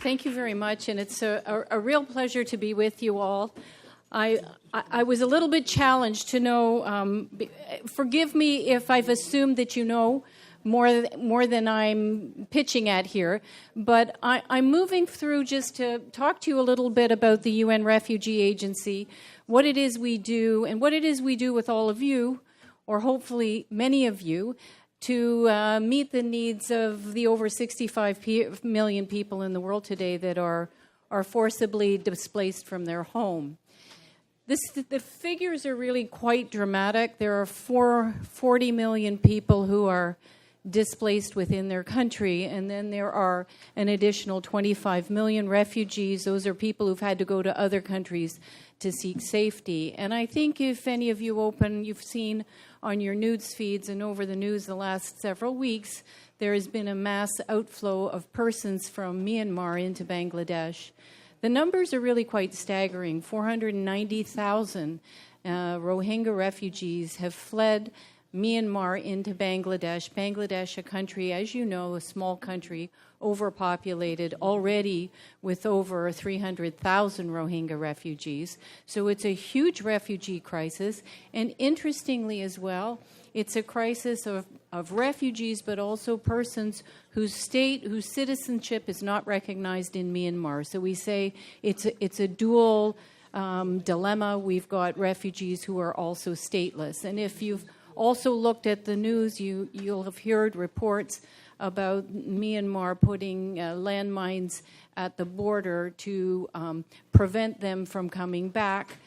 Thank you very much, and it's a real pleasure to be with you all. I was a little bit challenged to know, forgive me if I've assumed that you know more than I'm pitching at here, but I'm moving through just to talk to you a little bit about the UN Refugee Agency, what it is we do, and what it is we do with all of you, or hopefully many of you, to meet the needs of the over 65 million people in the world today that are forcibly displaced from their home. The figures are really quite dramatic. There are 40 million people who are displaced within their country, and then there are an additional 25 million refugees. Those are people who've had to go to other countries to seek safety. And I think if any of you've seen on your news feeds and over the news the last several weeks, there has been a mass outflow of persons from Myanmar into Bangladesh. The numbers are really quite staggering. 490,000 Rohingya refugees have fled Myanmar into Bangladesh. Bangladesh, a country, as you know, a small country, overpopulated, already with over 300,000 Rohingya refugees. So it's a huge refugee crisis. And interestingly as well, it's a crisis of refugees, but also persons whose citizenship is not recognized in Myanmar. So we say it's a dual dilemma. We've got refugees who are also stateless. And if you've also looked at the news, you'll have heard reports about Myanmar putting landmines at the border to prevent them from coming back.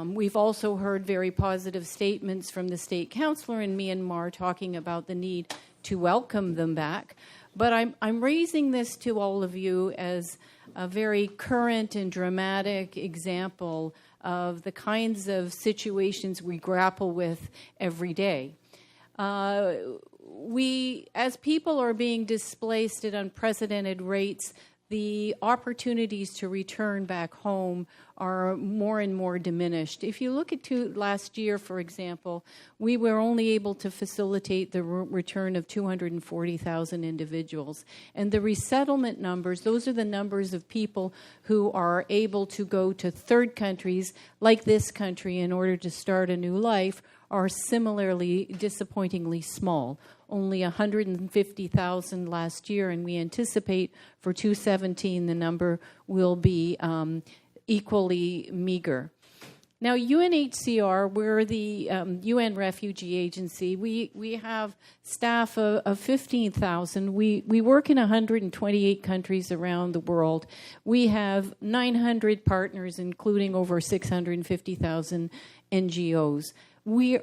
We've also heard very positive statements from the state councillor in Myanmar talking about the need to welcome them back. But I'm raising this to all of you as a very current and dramatic example of the kinds of situations we grapple with every day. We, as people are being displaced at unprecedented rates, the opportunities to return back home are more and more diminished. If you look at last year, for example, we were only able to facilitate the return of 240,000 individuals. And the resettlement numbers, those are the numbers of people who are able to go to third countries like this country in order to start a new life, are similarly disappointingly small. Only 150,000 last year, and we anticipate for 2017 the number will be equally meager. Now, UNHCR, we're the UN Refugee Agency. We have staff of 15,000. We work in 128 countries around the world. We have 900 partners, including over 650,000 NGOs.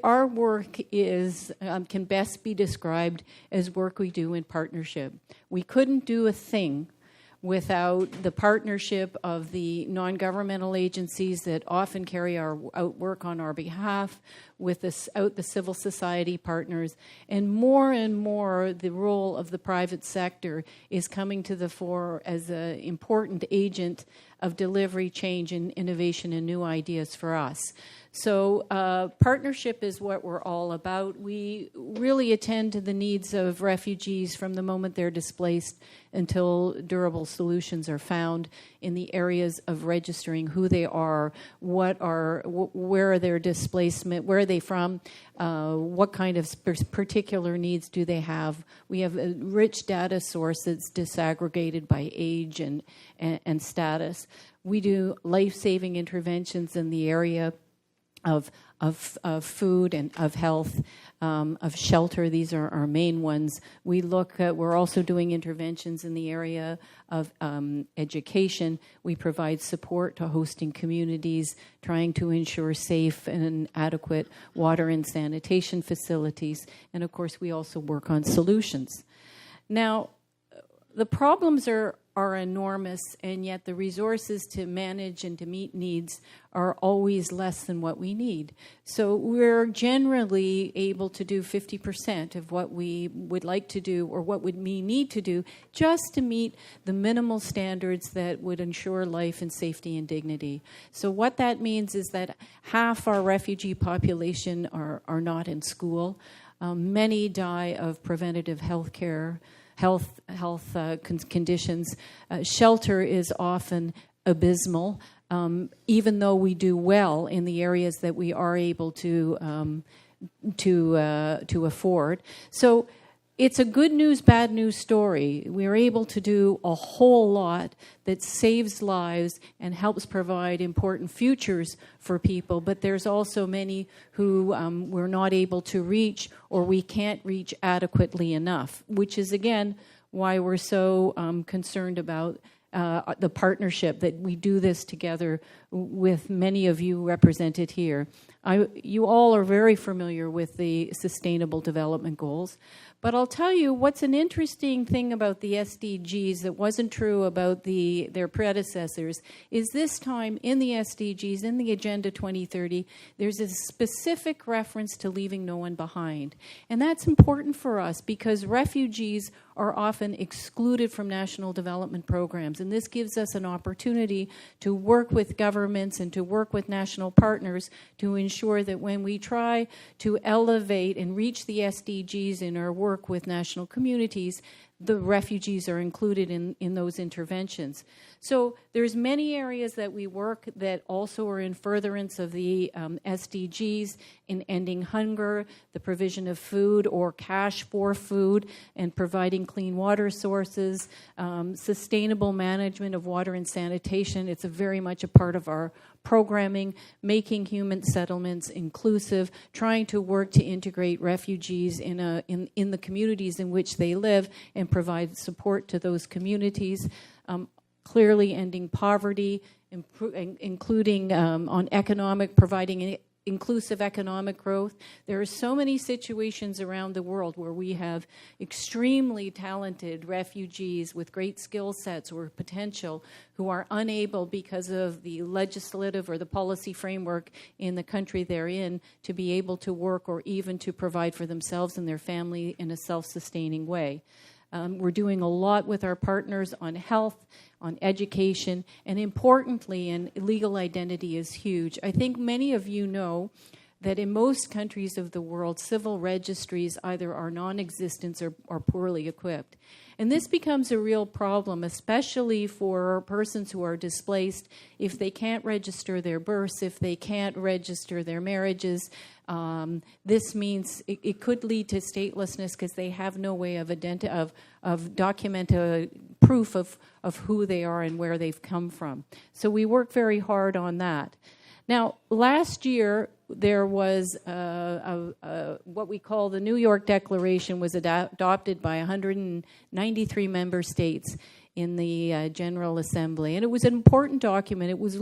Our work is can best be described as work we do in partnership. We couldn't do a thing without the partnership of the non-governmental agencies that often carry out work on our behalf, with the civil society partners, and more the role of the private sector is coming to the fore as an important agent of delivery, change, and innovation and new ideas for us. So partnership is what we're all about. We really attend to the needs of refugees from the moment they're displaced until durable solutions are found in the areas of registering who they are, where are their displacement, where are they from, what kind of particular needs do they have. We have a rich data source that's disaggregated by age and status. We do life-saving interventions in the area of food and of health, of shelter. These are our main ones. We're also doing interventions in the area of education. We provide support to hosting communities, trying to ensure safe and adequate water and sanitation facilities. And of course, we also work on solutions. Now, the problems are enormous, and yet the resources to manage and to meet needs are always less than what we need. So we're generally able to do 50% of what we would like to do or what we need to do just to meet the minimal standards that would ensure life and safety and dignity. So what that means is that half our refugee population are not in school. Many die of preventative health care. health conditions. Shelter is often abysmal, even though we do well in the areas that we are able to afford. So it's a good news, bad news story. We're able to do a whole lot that saves lives and helps provide important futures for people, but there's also many who we're not able to reach, or we can't reach adequately enough, which is, again, why we're so concerned about the partnership, that we do this together with many of you represented here. You all are very familiar with the Sustainable Development Goals, but I'll tell you what's an interesting thing about the SDGs that wasn't true about their predecessors is this time in the SDGs, in the Agenda 2030, there's a specific reference to leaving no one behind. And that's important for us because refugees are often excluded from national development programs. And this gives us an opportunity to work with governments and to work with national partners to ensure that when we try to elevate and reach the SDGs in our work with national communities, the refugees are included in those interventions. So there's many areas that we work that also are in furtherance of the SDGs, in ending hunger, the provision of food or cash for food, and providing clean water sources, sustainable management of water and sanitation. It's very much a part of our programming, making human settlements inclusive, trying to work to integrate refugees in the communities in which they live and provide support to those communities, clearly ending poverty, including on providing inclusive economic growth. There are so many situations around the world where we have extremely talented refugees with great skill sets or potential who are unable, because of the legislative or the policy framework in the country they're in, to be able to work or even to provide for themselves and their family in a self-sustaining way. We're doing a lot with our partners on health, on education, and importantly, and legal identity is huge. I think many of you know that in most countries of the world, civil registries either are non-existent or poorly equipped. And this becomes a real problem, especially for persons who are displaced, if they can't register their births, if they can't register their marriages. This means it could lead to statelessness because they have no way of documenting proof of who they are and where they've come from. So we work very hard on that. Now, last year, there was what we call the New York Declaration was adopted by 193 member states in the General Assembly. And it was an important document. It was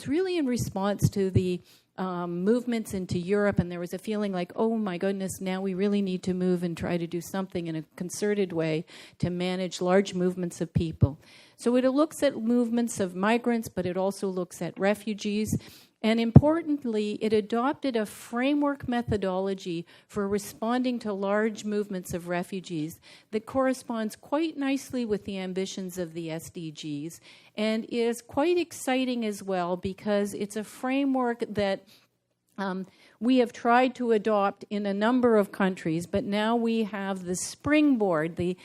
really in response to the movements into Europe, and there was a feeling like, oh my goodness, now we really need to move and try to do something in a concerted way to manage large movements of people. So it looks at movements of migrants, but it also looks at refugees. And importantly, it adopted a framework methodology for responding to large movements of refugees that corresponds quite nicely with the ambitions of the SDGs, and is quite exciting as well because it's a framework that we have tried to adopt in a number of countries, but now we have the springboard, the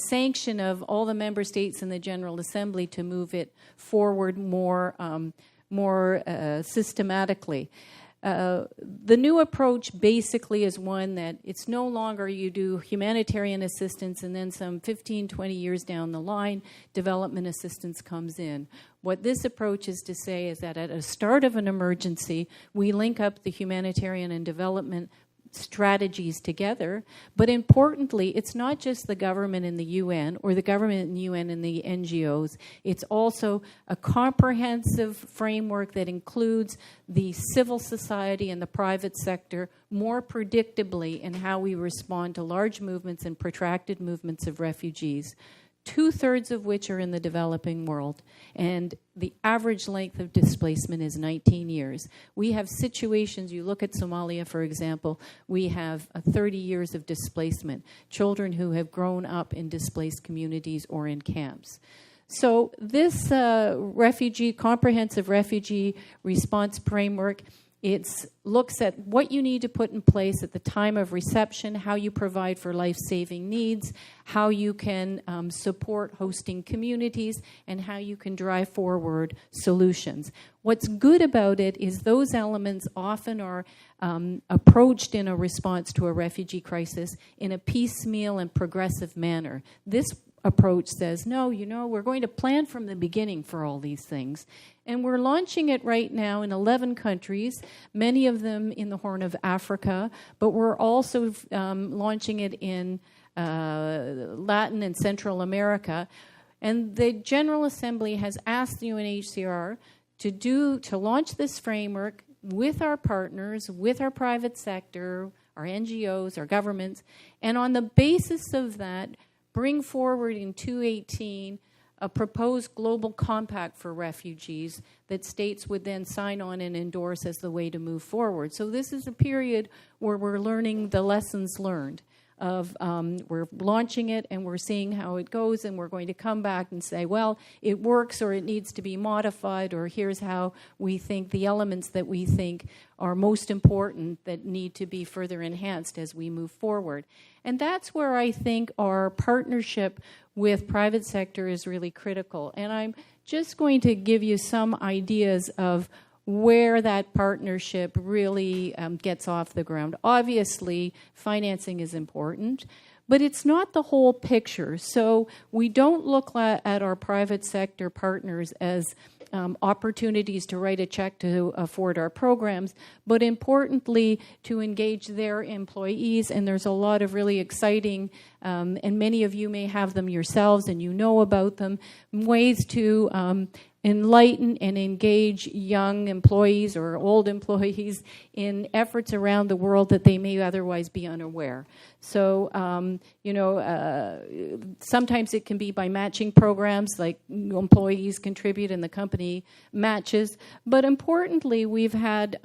sanction of all the member states in the General Assembly to move it forward more systematically. The new approach basically is one that it's no longer you do humanitarian assistance and then some 15, 20 years down the line, development assistance comes in. What this approach is to say is that at the start of an emergency, we link up the humanitarian and development strategies together, but importantly, it's not just the government and the UN or the government and the UN and the NGOs. It's also a comprehensive framework that includes the civil society and the private sector more predictably in how we respond to large movements and protracted movements of refugees, 2/3 of which are in the developing world, and the average length of displacement is 19 years. We have situations, you look at Somalia, for example, we have 30 years of displacement, children who have grown up in displaced communities or in camps. So this comprehensive refugee response framework It looks at what you need to put in place at the time of reception, how you provide for life-saving needs, how you can support hosting communities, and how you can drive forward solutions. What's good about it is those elements often are approached in a response to a refugee crisis in a piecemeal and progressive manner. This approach says, no, we're going to plan from the beginning for all these things. And we're launching it right now in 11 countries, many of them in the Horn of Africa, but we're also launching it in Latin and Central America. And the General Assembly has asked the UNHCR to launch this framework with our partners, with our private sector, our NGOs, our governments, and on the basis of that, bring forward in 2018 a proposed global compact for refugees that states would then sign on and endorse as the way to move forward. So this is a period where we're learning the lessons learned of we're launching it and we're seeing how it goes, and we're going to come back and say, well, it works or it needs to be modified, or here's how we think the elements that we think are most important that need to be further enhanced as we move forward. And that's where I think our partnership with private sector is really critical. And I'm just going to give you some ideas of where that partnership really gets off the ground. Obviously, financing is important, but it's not the whole picture. So we don't look at our private sector partners as opportunities to write a check to afford our programs, but importantly, to engage their employees. And there's a lot of really exciting, and many of you may have them yourselves and you know about them, ways to enlighten and engage young employees or old employees in efforts around the world that they may otherwise be unaware. So, sometimes it can be by matching programs, like employees contribute and the company matches. But importantly, we've had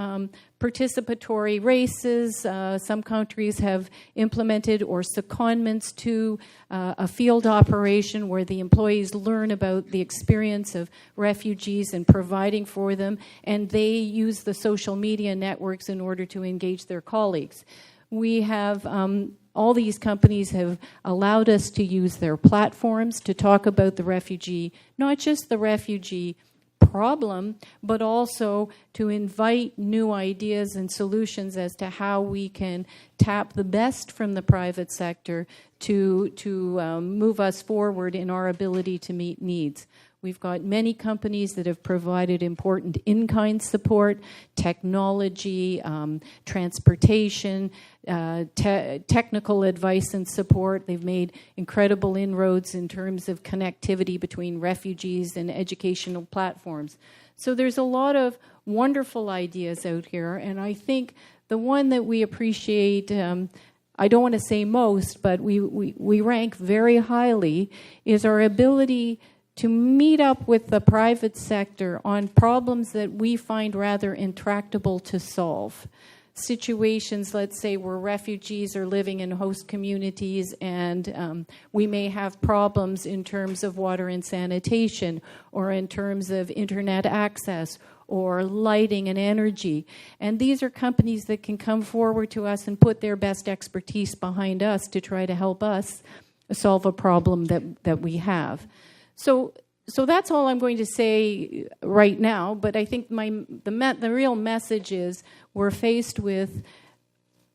participatory races. Some countries have implemented or secondments to a field operation where the employees learn about the experience of refugees and providing for them, and they use the social media networks in order to engage their colleagues. We have all these companies have allowed us to use their platforms to talk about the refugee, not just the refugee problem, but also to invite new ideas and solutions as to how we can tap the best from the private sector to move us forward in our ability to meet needs. We've got many companies that have provided important in-kind support, technology, transportation, technical advice and support. They've made incredible inroads in terms of connectivity between refugees and educational platforms. So there's a lot of wonderful ideas out here, and I think the one that we appreciate, I don't want to say most, but we rank very highly, is our ability to meet up with the private sector on problems that we find rather intractable to solve. Situations, let's say, where refugees are living in host communities and we may have problems in terms of water and sanitation, or in terms of internet access, or lighting and energy. And these are companies that can come forward to us and put their best expertise behind us to try to help us solve a problem that we have. So that's all I'm going to say right now, but I think the real message is we're faced with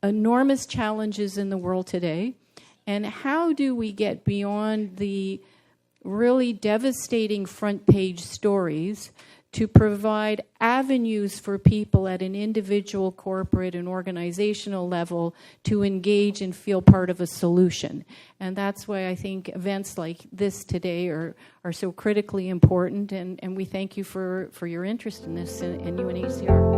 enormous challenges in the world today, and how do we get beyond the really devastating front page stories to provide avenues for people at an individual, corporate, and organizational level to engage and feel part of a solution. And that's why I think events like this today are so critically important, and we thank you for your interest in this and UNHCR.